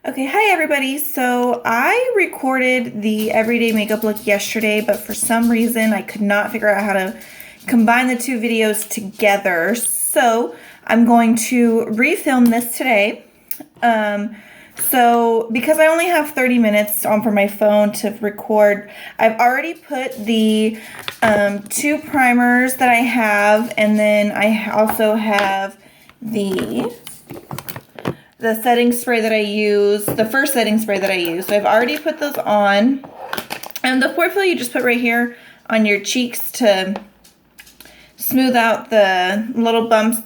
Okay, hi everybody. So I recorded the everyday makeup look yesterday, but for some reason I could not figure out how to combine the two videos together. So I'm going to refilm this today. So because I only have 30 minutes on for my phone to record, I've already put the two primers that I have, and then I also have the setting spray that I use, the first setting spray that I use. So I've already put those on. And the pore fill you just put right here on your cheeks to smooth out the little bumps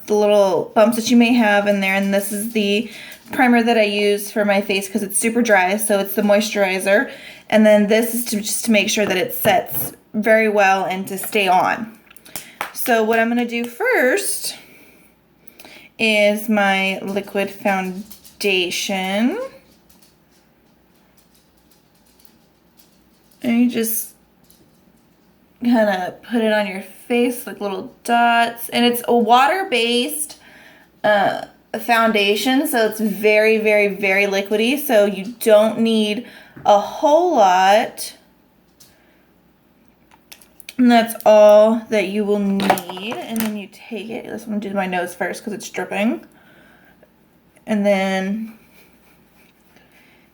that you may have in there. And this is the primer that I use for my face because it's super dry, so it's the moisturizer. And then this is just to make sure that it sets very well and to stay on. So what I'm going to do first is my liquid foundation. And you just kind of put it on your face like little dots. And it's a water-based foundation, so it's very, very, very liquidy. So you don't need a whole lot. And that's all that you will need. And then you take it. Let's do my nose first because it's dripping. And then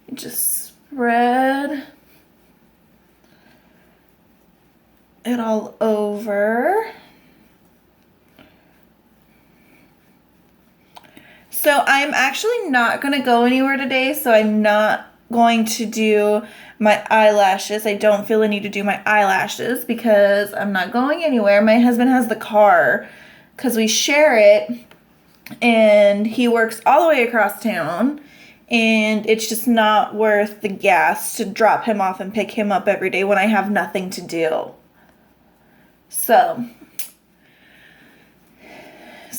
you just spread it all over. So I'm actually not going to go anywhere today, so I'm not going to do my eyelashes. I don't feel the need to do my eyelashes because I'm not going anywhere. My husband has the car because we share it, and he works all the way across town, and it's just not worth the gas to drop him off and pick him up every day when I have nothing to do. So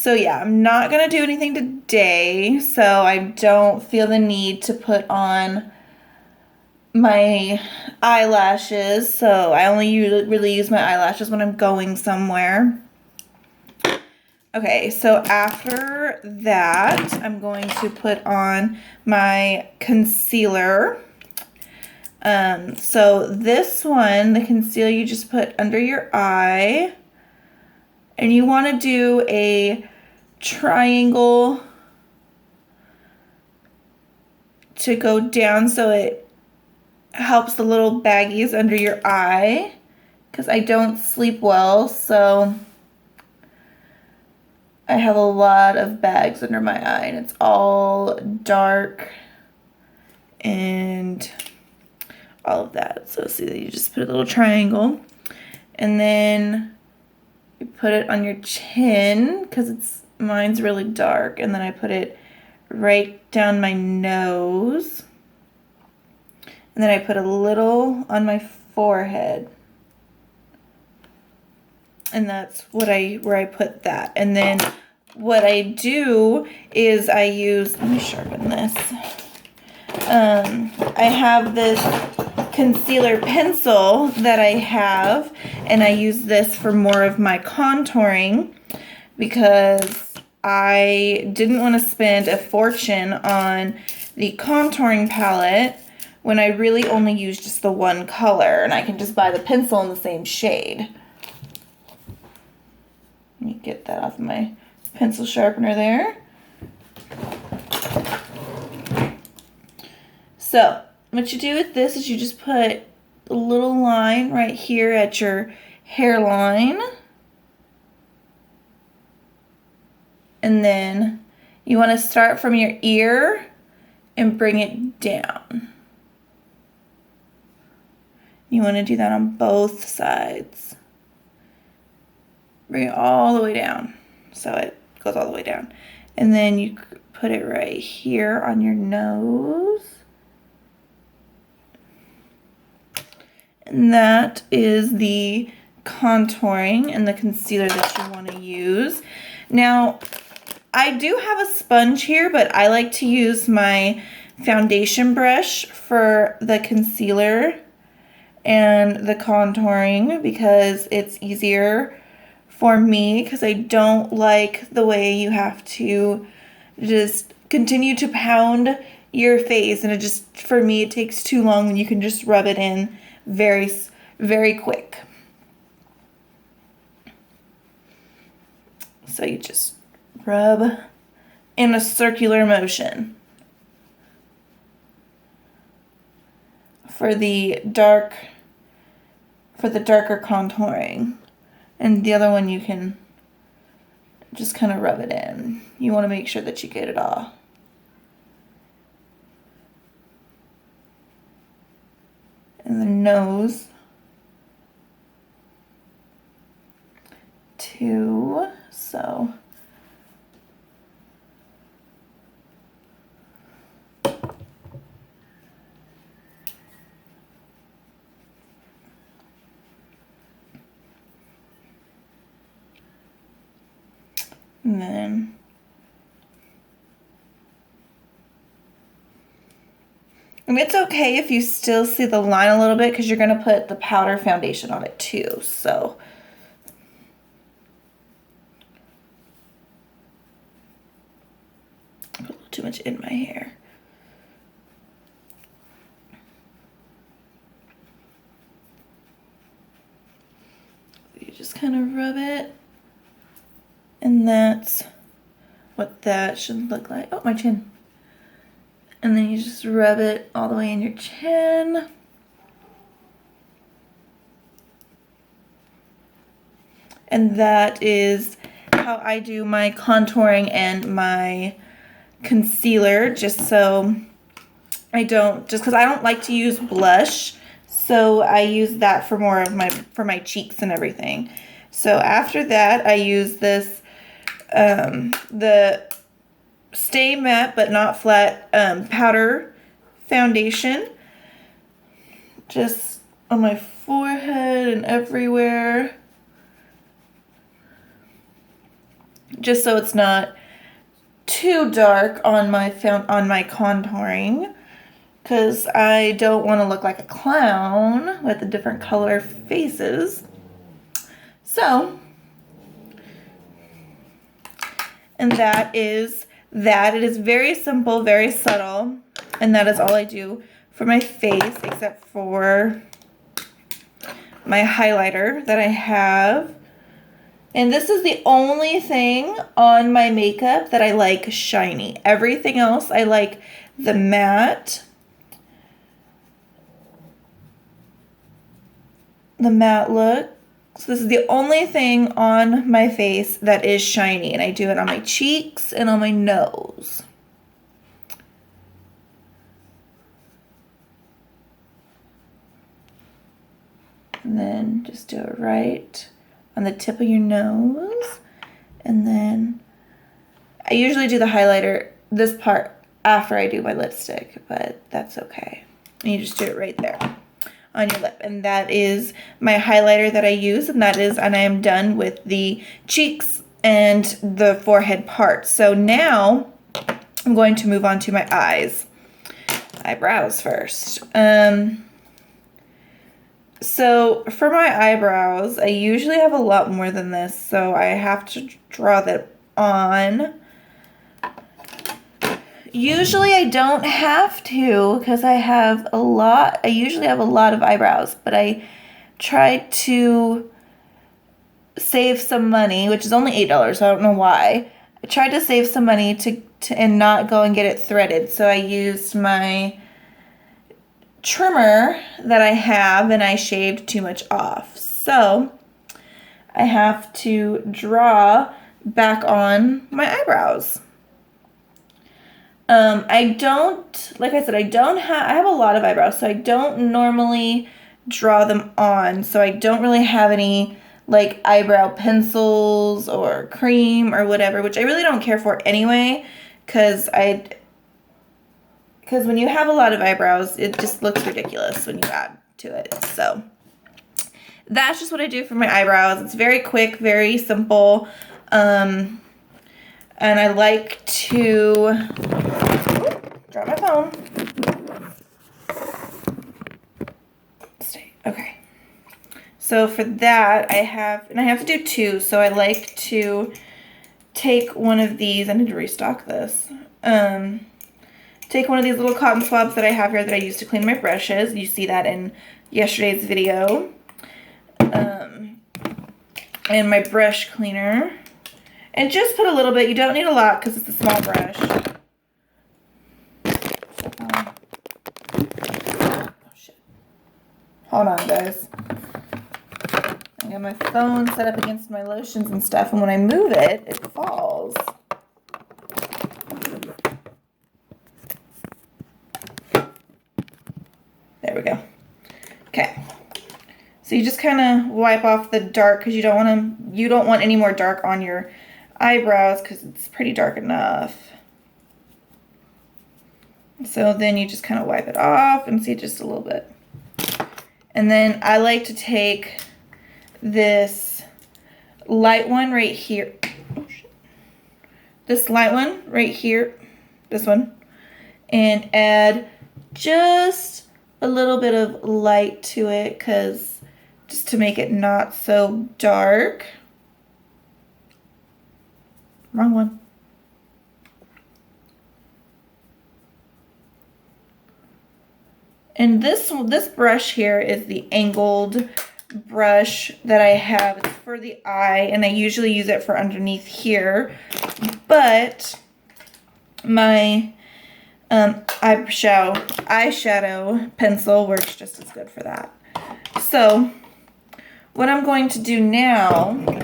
yeah, I'm not going to do anything today, so I don't feel the need to put on my eyelashes. So I only really use my eyelashes when I'm going somewhere. Okay, so after that, I'm going to put on my concealer. So this one, the concealer you just put under your eye. And you want to do a triangle to go down so it helps the little baggies under your eye, because I don't sleep well, so I have a lot of bags under my eye, and it's all dark and all of that. So see that you just put a little triangle, and then you put it on your chin because mine's really dark, and then I put it right down my nose, and then I put a little on my forehead, and that's where I put that. And then what I do is I use, let me sharpen this. I have this concealer pencil that I have, and I use this for more of my contouring because I didn't want to spend a fortune on the contouring palette when I really only use just the one color, and I can just buy the pencil in the same shade. Let me get that off my pencil sharpener there. So what you do with this is you just put a little line right here at your hairline. And then you want to start from your ear and bring it down. You want to do that on both sides. Bring it all the way down so it goes all the way down. And then you put it right here on your nose. And that is the contouring and the concealer that you want to use. Now, I do have a sponge here, but I like to use my foundation brush for the concealer and the contouring because it's easier for me, because I don't like the way you have to just continue to pound your face, and it just, for me, it takes too long when you can just rub it in very, very quick. So you just rub in a circular motion. For the darker contouring. And the other one you can just kind of rub it in. You want to make sure that you get it all. And the nose too. So and then and it's okay if you still see the line a little bit because you're going to put the powder foundation on it too. So I put a little too much in my hair. You just kind of rub it. And that's what that should look like. Oh, my chin. And then you just rub it all the way in your chin. And that is how I do my contouring and my concealer, just so I don't, just because I don't like to use blush, so I use that for more of my cheeks and everything. So after that, I use this, the Stay Matte But Not Flat powder foundation, just on my forehead and everywhere, just so it's not too dark on my contouring, because I don't want to look like a clown with the different color faces. So, and that is that. It is very simple, very subtle, and that is all I do for my face, except for my highlighter that I have. And this is the only thing on my makeup that I like shiny. Everything else I like the matte look. So this is the only thing on my face that is shiny, and I do it on my cheeks and on my nose. And then just do it right on the tip of your nose. And then I usually do the highlighter, this part, after I do my lipstick, but that's okay. And you just do it right there on your lip. And that is my highlighter that I use, and I am done with the cheeks and the forehead part. So now I'm going to move on to my eyebrows first. So for my eyebrows, I usually have a lot more than this, so I have to draw that on. Usually I don't have to, because I usually have a lot of eyebrows, but I try to save some money, which is only $8, so I don't know why. I tried to save some money and not go and get it threaded, so I used my trimmer that I have, and I shaved too much off. So I have to draw back on my eyebrows. I have a lot of eyebrows, so I don't normally draw them on, so I don't really have any like eyebrow pencils or cream or whatever, which I really don't care for anyway, because when you have a lot of eyebrows, it just looks ridiculous when you add to it. So that's just what I do for my eyebrows. It's very quick, very simple. And I like to drop my phone. Okay. So for that, I have to do two. So I like to take one of these. I need to restock this. Take take one of these little cotton swabs that I have here that I use to clean my brushes. You see that in yesterday's video. And my brush cleaner. And just put a little bit. You don't need a lot because it's a small brush. Oh, shit. Hold on, guys. I got my phone set up against my lotions and stuff, and when I move it, it falls. There we go. Okay. So you just kind of wipe off the dark because you don't want any more dark on your eyebrows because it's pretty dark enough. So then you just kind of wipe it off and see just a little bit. And then I like to take this light one right here. Oh, shit. This light one right here, this one, and add just a little bit of light to it just to make it not so dark. Wrong one. And this brush here is the angled brush that I have. It's for the eye, and I usually use it for underneath here. But my eyeshadow pencil works just as good for that. So what I'm going to do now, God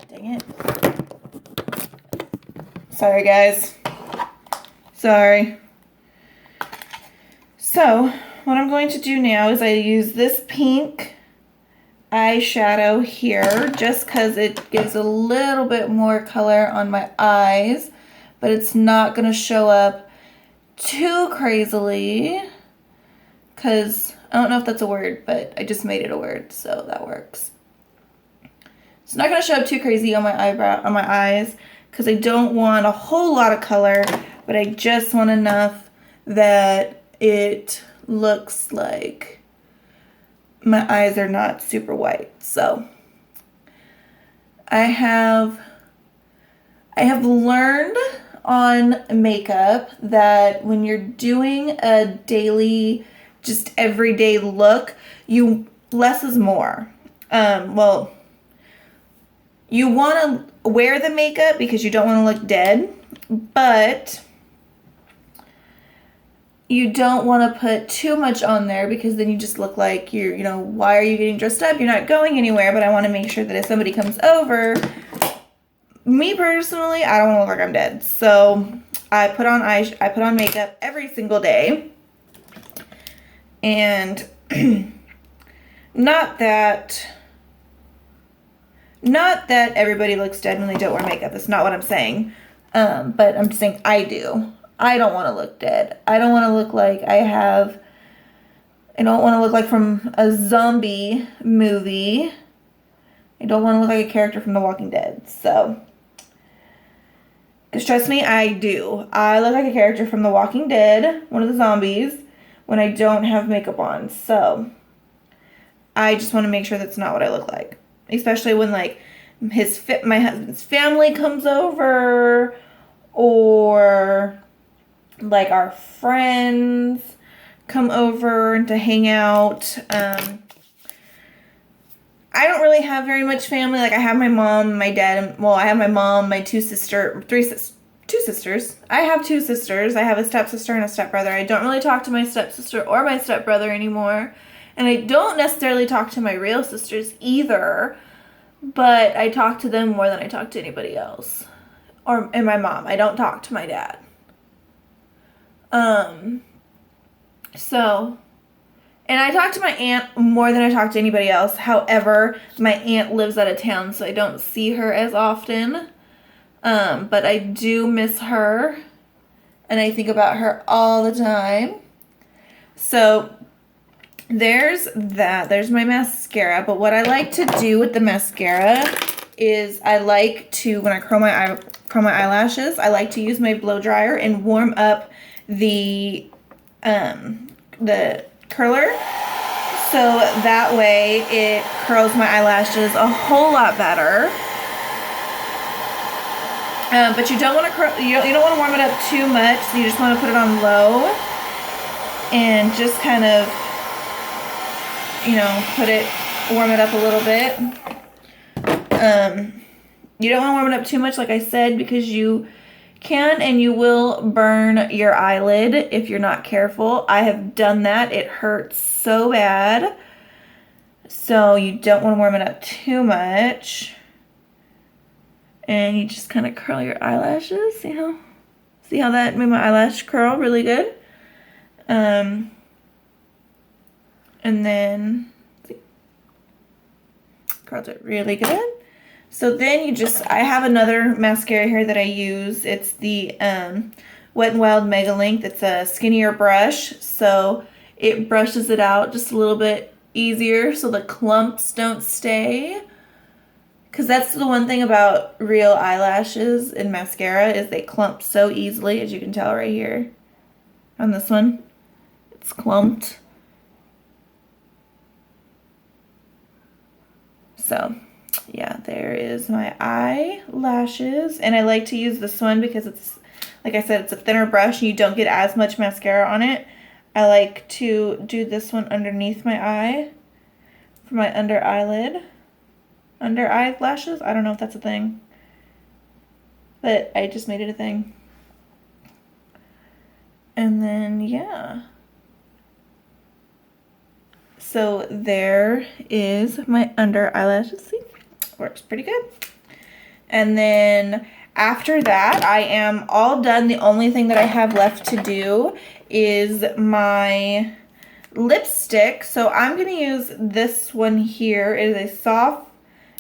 dang it. Sorry guys. Sorry. So what I'm going to do now is I use this pink eyeshadow here just because it gives a little bit more color on my eyes, but it's not going to show up too crazily because I don't know if that's a word, but I just made it a word, so that works. It's not going to show up too crazy on my eyes because I don't want a whole lot of color, but I just want enough that it looks like my eyes are not super white. So I have learned on makeup that when you're doing a daily, just everyday look, less is more. Well, you want to wear the makeup because you don't want to look dead, but you don't want to put too much on there because then you just look like why are you getting dressed up? You're not going anywhere. But I want to make sure that if somebody comes over, me personally, I don't want to look like I'm dead. So I put on makeup every single day. And not that everybody looks dead when they don't wear makeup. That's not what I'm saying. But I'm just saying I do. I don't want to look dead. I don't want to look like I don't want to look like from a zombie movie. I don't want to look like a character from The Walking Dead. So, because trust me, I do. I look like a character from The Walking Dead, one of the zombies, when I don't have makeup on. So, I just want to make sure that's not what I look like. Especially when like my husband's family comes over, or like our friends come over to hang out. I don't really have very much family. Like I have my mom, my dad, and I have my mom, my two sisters. I have two sisters. I have a stepsister and a stepbrother. I don't really talk to my stepsister or my stepbrother anymore. And I don't necessarily talk to my real sisters either, but I talk to them more than I talk to anybody else. And my mom. I don't talk to my dad. And I talk to my aunt more than I talk to anybody else. However, my aunt lives out of town, so I don't see her as often. But I do miss her, and I think about her all the time. So there's that. There's my mascara. But what I like to do with the mascara is I like to, when I curl my eyelashes, I like to use my blow dryer and warm up the curler, so that way it curls my eyelashes a whole lot better. But you don't want to you don't want to warm it up too much. So you just want to put it on low and just kind of, you know, warm it up a little bit. You don't want to warm it up too much, like I said, because you can and you will burn your eyelid if you're not careful. I have done that. It hurts so bad. So you don't want to warm it up too much. And you just kind of curl your eyelashes. See how that made my eyelash curl really good? And then, see, curled it really good. So then I have another mascara here that I use. It's the Wet n Wild Mega Length. It's a skinnier brush, so it brushes it out just a little bit easier so the clumps don't stay. Because that's the one thing about real eyelashes in mascara is they clump so easily, as you can tell right here. On this one, it's clumped. So, yeah, there is my eyelashes. And I like to use this one because it's, like I said, it's a thinner brush and you don't get as much mascara on it. I like to do this one underneath my eye for my under eyelid. Under eyelashes? I don't know if that's a thing. But I just made it a thing. And then, yeah. So there is my under eyelashes. See? Works pretty good. And then after that, I am all done. The only thing that I have left to do is my lipstick. So I'm going to use this one here. It is a soft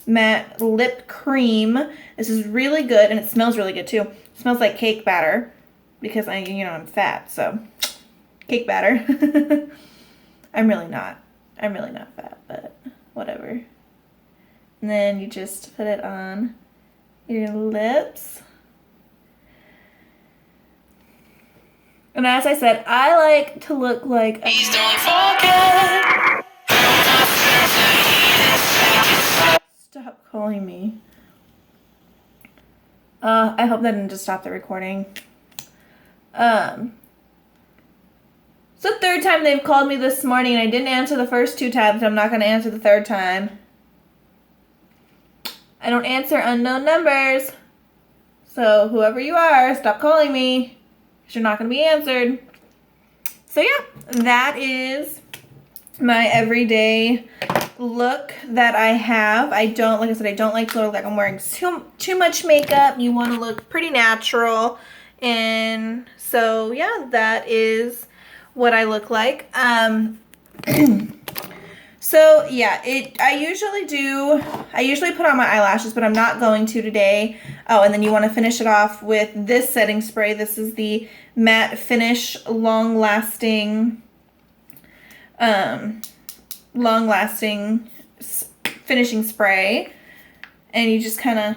matte lip cream. This is really good and it smells really good too. It smells like cake batter because I'm fat, so cake batter. I'm really not fat, but whatever. And then you just put it on your lips. And as I said, I like to look like Please don't forget. Stop calling me. I hope that didn't just stop the recording. It's the third time they've called me this morning and I didn't answer the first 2 times. I'm not going to answer the third time. I don't answer unknown numbers. So whoever you are, stop calling me because you're not going to be answered. So yeah, that is my everyday look that I have. Like I said, I don't like to look like I'm wearing too much makeup. You want to look pretty natural. And so yeah, that is what I look like. So yeah, I usually put on my eyelashes, but I'm not going to today. Oh, and then you want to finish it off with this setting spray. This is the Matte Finish long lasting finishing spray. And you just kind of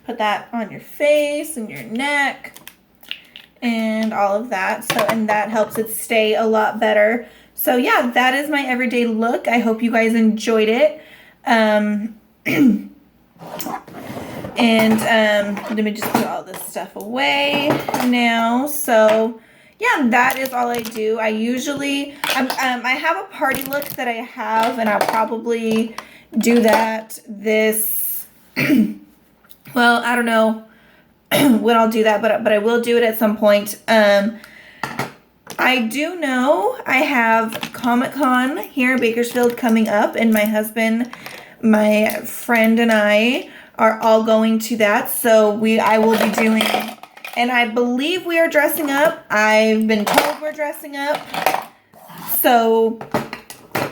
put that on your face and your neck and all of that. So, and that helps it stay a lot better. So yeah, that is my everyday look. I hope you guys enjoyed it. Let me just put all this stuff away now. So yeah, that is all I do. I usually, I have a party look that I have, and I'll probably do that this, well, I don't know when I'll do that, but I will do it at some point. I do know I have Comic-Con here in Bakersfield coming up, and my husband, my friend, and I are all going to that. So I will be doing, and I believe we are dressing up. I've been told we're dressing up. So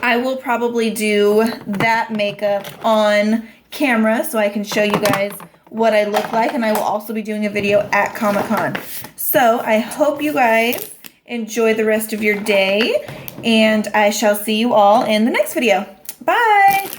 I will probably do that makeup on camera so I can show you guys what I look like, and I will also be doing a video at Comic-Con. So I hope you guys enjoy the rest of your day, and I shall see you all in the next video. Bye!